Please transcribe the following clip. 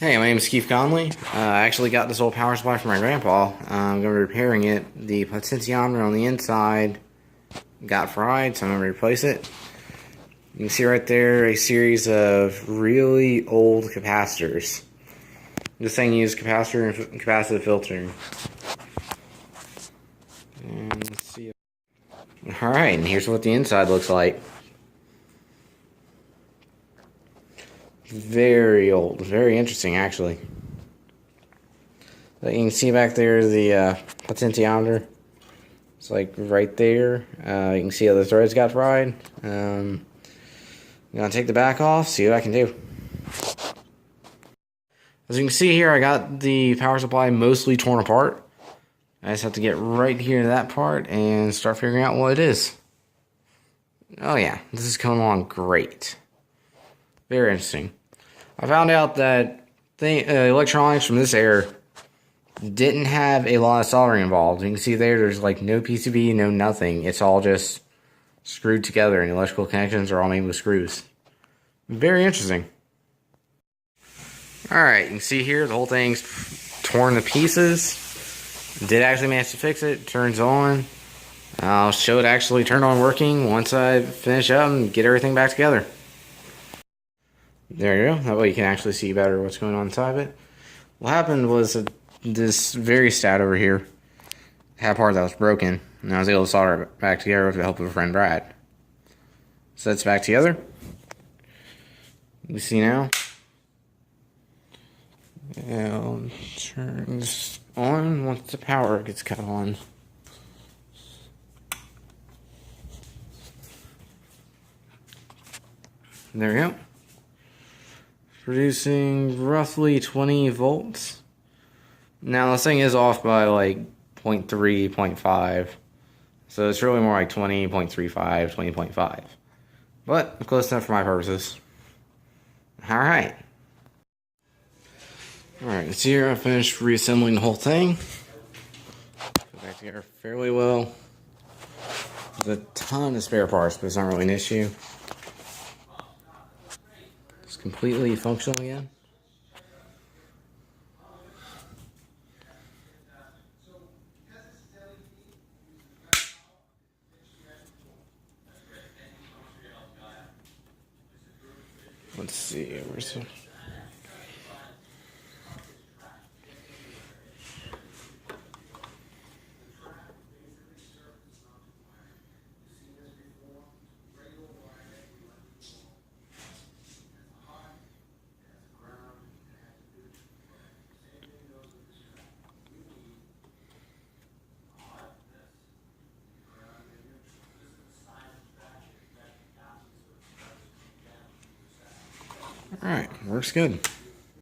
Hey, my name is Keith Conley. I actually got this old power supply from my grandpa. I'm going to be repairing it. The potentiometer on the inside got fried, so I'm going to replace it. You can see right there a series of really old capacitors. This thing used capacitor and capacitive filtering. And let's see. Alright, and here's what the inside looks like. Very old, very interesting actually. But you can see back there the potentiometer. It's like right there. You can see how the threads got fried. I'm gonna take the back off, see what I can do. As you can see here, I got the power supply mostly torn apart. I just have to get right here to that part and start figuring out what it is. Oh yeah, this is coming along great. Very interesting. I found out that electronics from this era didn't have a lot of soldering involved. You can see there's like no PCB, no nothing. It's all just screwed together, and the electrical connections are all made with screws. Very interesting. Alright, you can see here the whole thing's torn to pieces. Did actually manage to fix it. Turns on. I'll show it actually turned on working once I finish up and get everything back together. There you go. That way you can actually see better what's going on inside of it. What happened was that this varistat over here had a part that was broken, and I was able to solder it back together with the help of a friend, Brad. So it's back together. You see now. And turns on once the power gets cut on. There we go. Producing roughly 20 volts. Now this thing is off by like 0.3, 0.5. So it's really more like 20.35, 20.5. But close enough for my purposes. Alright. Alright, so here I finished reassembling the whole thing. Put it back together fairly well. There's a ton of spare parts, but it's not really an issue. It's completely functional again. Let's see, where's it? Alright, works good.